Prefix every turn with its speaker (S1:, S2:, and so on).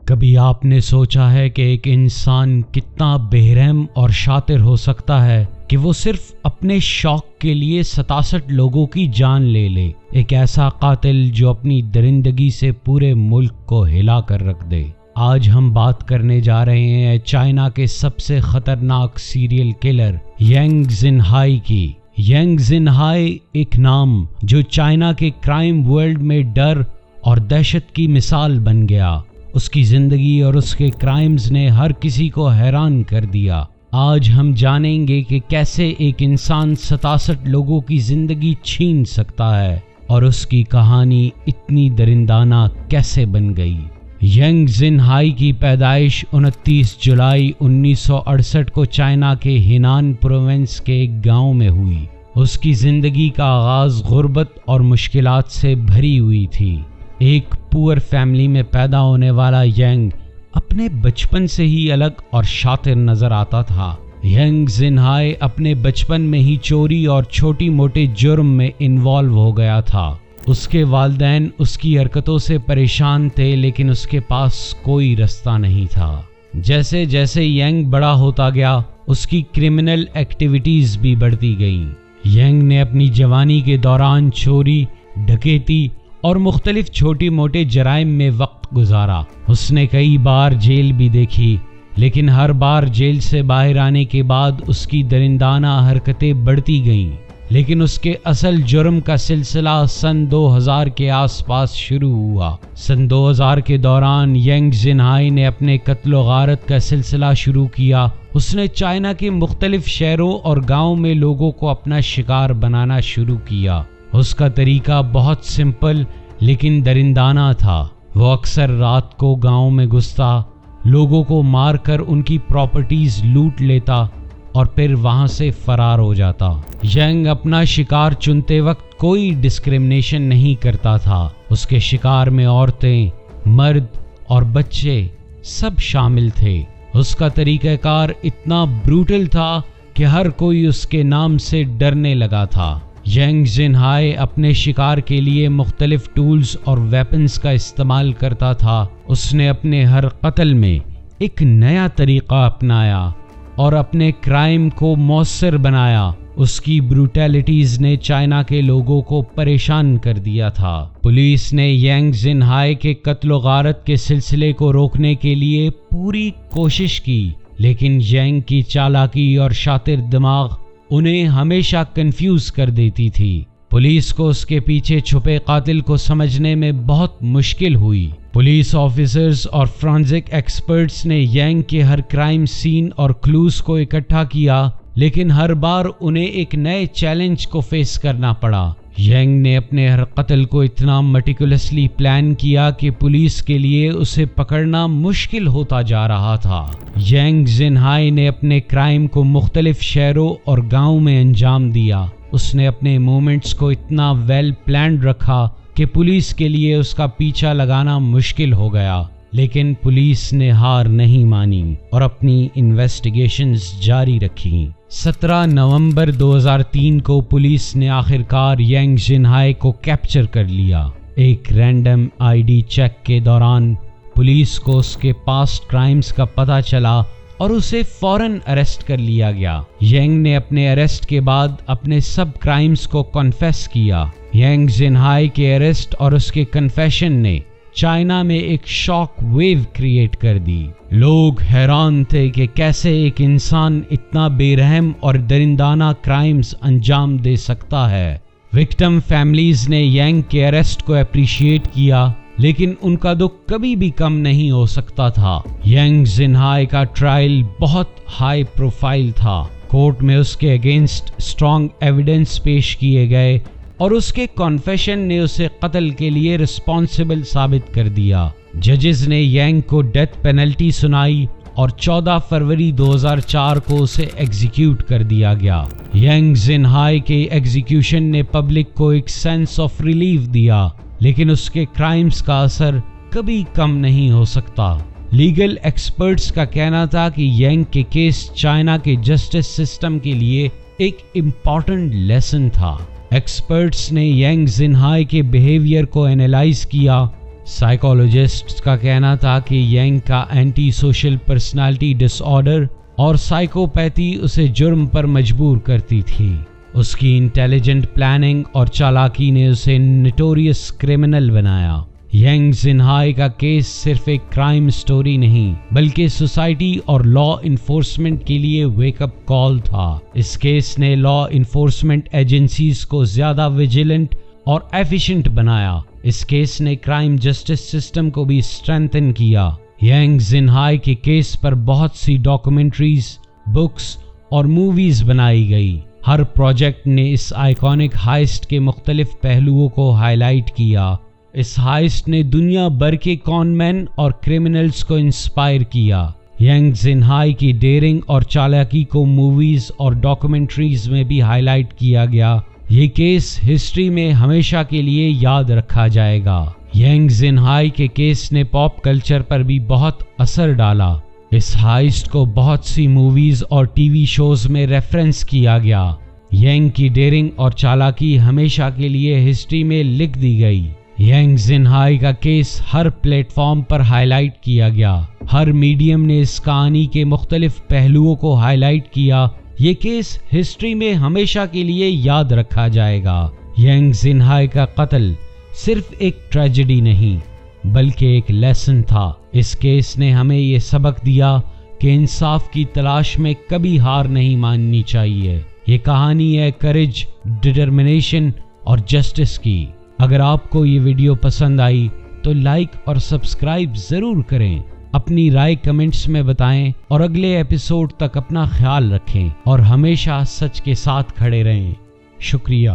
S1: کبھی آپ نے سوچا ہے کہ ایک انسان کتنا بے رحم اور شاطر ہو سکتا ہے کہ وہ صرف اپنے شوق کے لیے 67 لوگوں کی جان لے لے؟ ایک ایسا قاتل جو اپنی درندگی سے پورے ملک کو ہلا کر رکھ دے۔ آج ہم بات کرنے جا رہے ہیں چائنا کے سب سے خطرناک سیریل کلر ینگ زنہائی کی۔ ینگ زنہائی ایک نام جو چائنا کے کرائم ورلڈ میں ڈر اور دہشت کی مثال بن گیا۔ اس کی زندگی اور اس کے کرائمز نے ہر کسی کو حیران کر دیا۔ آج ہم جانیں گے کہ کیسے ایک انسان 67 لوگوں کی زندگی چھین سکتا ہے اور اس کی کہانی اتنی درندانہ کیسے بن گئی۔ ینگ زنہائی کی پیدائش 29 جولائی 1968 کو چائنا کے ہینان پروونس کے ایک گاؤں میں ہوئی۔ اس کی زندگی کا آغاز غربت اور مشکلات سے بھری ہوئی تھی۔ ایک پور فیملی میں پیدا ہونے والا ینگ اپنے بچپن سے ہی الگ اور شاطر نظر آتا تھا۔ ینگ زنہائی اپنے بچپن میں ہی چوری اور چھوٹی موٹے جرم میں انوالو ہو گیا تھا۔ اس کے والدین اس کی حرکتوں سے پریشان تھے، لیکن اس کے پاس کوئی رستہ نہیں تھا۔ جیسے جیسے ینگ بڑا ہوتا گیا، اس کی کرمنل ایکٹیویٹیز بھی بڑھتی گئیں۔ ینگ نے اپنی جوانی کے دوران چوری، ڈکیتی اور مختلف چھوٹی موٹے جرائم میں وقت گزارا۔ اس نے کئی بار جیل بھی دیکھی، لیکن ہر بار جیل سے باہر آنے کے بعد اس کی درندانہ حرکتیں بڑھتی گئیں۔ لیکن اس کے اصل جرم کا سلسلہ سن 2000 کے آس پاس شروع ہوا۔ سن 2000 کے دوران ینگ زنہائی نے اپنے قتل و غارت کا سلسلہ شروع کیا۔ اس نے چائنا کے مختلف شہروں اور گاؤں میں لوگوں کو اپنا شکار بنانا شروع کیا۔ اس کا طریقہ بہت سمپل لیکن درندانہ تھا۔ وہ اکثر رات کو گاؤں میں گھستا، لوگوں کو مار کر ان کی پراپرٹیز لوٹ لیتا اور پھر وہاں سے فرار ہو جاتا۔ ینگ اپنا شکار چنتے وقت کوئی ڈسکریمنیشن نہیں کرتا تھا۔ اس کے شکار میں عورتیں، مرد اور بچے سب شامل تھے۔ اس کا طریقہ کار اتنا بروٹل تھا کہ ہر کوئی اس کے نام سے ڈرنے لگا تھا۔ ینگ زنہائی اپنے شکار کے لیے مختلف ٹولز اور ویپنز کا استعمال کرتا تھا۔ اس نے اپنے ہر قتل میں ایک نیا طریقہ اپنایا اور اپنے کرائم کو مؤثر بنایا۔ اس کی بروٹیلٹیز نے چائنا کے لوگوں کو پریشان کر دیا تھا۔ پولیس نے ینگ زنہائی کے قتل و غارت کے سلسلے کو روکنے کے لیے پوری کوشش کی، لیکن ینگ کی چالاکی اور شاطر دماغ انہیں ہمیشہ کنفیوز کر دیتی تھی۔ پولیس کو اس کے پیچھے چھپے قاتل کو سمجھنے میں بہت مشکل ہوئی۔ پولیس آفیسرز اور فرانزک ایکسپرٹس نے ینگ کے ہر کرائم سین اور کلوز کو اکٹھا کیا، لیکن ہر بار انہیں ایک نئے چیلنج کو فیس کرنا پڑا۔ ینگ نے اپنے ہر قتل کو اتنا مٹیکولسلی پلان کیا کہ پولیس کے لیے اسے پکڑنا مشکل ہوتا جا رہا تھا۔ ینگ زنہائی نے اپنے کرائم کو مختلف شہروں اور گاؤں میں انجام دیا۔ اس نے اپنے موومنٹس کو اتنا ویل پلانڈ رکھا کہ پولیس کے لیے اس کا پیچھا لگانا مشکل ہو گیا، لیکن پولیس نے ہار نہیں مانی اور اپنی انویسٹیگیشنز جاری رکھی۔ 17 نومبر 2003 کو پولیس نے آخرکار ینگ زنہائی کو کیپچر کر لیا۔ ایک رینڈم آئی ڈی چیک کے دوران پولیس کو اس کے پاسٹ کرائمز کا پتہ چلا اور اسے فوراً اریسٹ کر لیا گیا۔ ینگ نے اپنے اریسٹ کے بعد اپنے سب کرائمز کو کنفیس کیا۔ ینگ زنہائی کے اریسٹ اور اس کے کنفیشن نے چائنا میں ایک شاک ویو کریٹ کر دی۔ لوگ حیران تھے کہ کیسے ایک انسان اتنا بے رحم اور درندانہ کرائمز انجام دے سکتا ہے۔ وکٹم فیملیز نے ینگ کے اریسٹ کو اپریشیٹ کیا، لیکن ان کا دکھ کبھی بھی کم نہیں ہو سکتا تھا۔ ینگ زنہائی کا ٹرائل بہت ہائی پروفائل تھا۔ کورٹ میں اس کے اگینسٹ اسٹرانگ ایویڈنس پیش کیے گئے اور اس کے کنفیشن نے اسے قتل کے لیے رسپانسبل ثابت کر دیا۔ ججز نے ینگ کو ڈیتھ پینلٹی سنائی اور 14 فروری 2004 کو اسے ایگزیکیوٹ کر دیا گیا۔ ینگ زنہائی کے ایگزیکیوشن نے پبلک کو ایک سینس آف ریلیف دیا، لیکن اس کے کرائمز کا اثر کبھی کم نہیں ہو سکتا۔ لیگل ایکسپرٹس کا کہنا تھا کہ ینگ کے کیس چائنا کے جسٹس سسٹم کے لیے ایک امپورٹنٹ لیسن تھا۔ ایکسپرٹس نے ینگ زنہائی کے بیہیویئر کو اینالائز کیا، سائیکولوجسٹس کا کہنا تھا کہ ینگ کا اینٹی سوشل پرسنالٹی ڈس آرڈر اور سائیکوپیتھی اسے جرم پر مجبور کرتی تھی۔ اس کی انٹیلیجنٹ پلاننگ اور چالاکی نے اسے نٹوریس کرمنل بنایا۔ ینگ زنہائی کا کیس صرف ایک کرائم سٹوری نہیں بلکہ سوسائٹی اور لا انفورسمنٹ کے لیے ویک اپ کال تھا۔ اس کیس نے لا انفورسمنٹ ایجنسیز کو زیادہ ویجیلنٹ اور ایفیشنٹ بنایا۔ اس کیس نے کرائم جسٹس سسٹم کو بھی اسٹرینتھن کیا۔ ینگ زنہائی کے کیس پر بہت سی ڈاکومنٹریز، بکس اور موویز بنائی گئی۔ ہر پروجیکٹ نے اس آئیکونک ہائسٹ کے مختلف پہلوؤں کو ہائی لائٹ کیا۔ اس ہائسٹ نے دنیا بھر کے کون مین اور کرمنلز کو انسپائر کیا۔ ینگ زنہائی کی ڈیرنگ اور چالاکی کو موویز اور ڈاکومنٹریز میں بھی ہائی لائٹ کیا گیا۔ یہ کیس ہسٹری میں ہمیشہ کے لیے یاد رکھا جائے گا۔ ینگ زنہائی کے کیس نے پاپ کلچر پر بھی بہت اثر ڈالا۔ اس ہائسٹ کو بہت سی موویز اور ٹی وی شوز میں ریفرنس کیا گیا۔ ینگ کی ڈیرنگ اور چالاکی ہمیشہ کے لیے ہسٹری میں لکھ دی گئی۔ ینگ زنہائی کا کیس ہر پلیٹ فارم پر ہائی لائٹ کیا گیا۔ ہر میڈیم نے اس کہانی کے مختلف پہلوؤں کو ہائی لائٹ کیا۔ یہ کیس ہسٹری میں ہمیشہ کے لیے یاد رکھا جائے گا۔ ینگ زنہائی کا قتل صرف ایک ٹریجڈی نہیں بلکہ ایک لیسن تھا۔ اس کیس نے ہمیں یہ سبق دیا کہ انصاف کی تلاش میں کبھی ہار نہیں ماننی چاہیے۔ یہ کہانی ہے کریج، ڈٹرمنیشن اور جسٹس کی۔ اگر آپ کو یہ ویڈیو پسند آئی تو لائک اور سبسکرائب ضرور کریں، اپنی رائے کمنٹس میں بتائیں اور اگلے ایپیسوڈ تک اپنا خیال رکھیں اور ہمیشہ سچ کے ساتھ کھڑے رہیں۔ شکریہ۔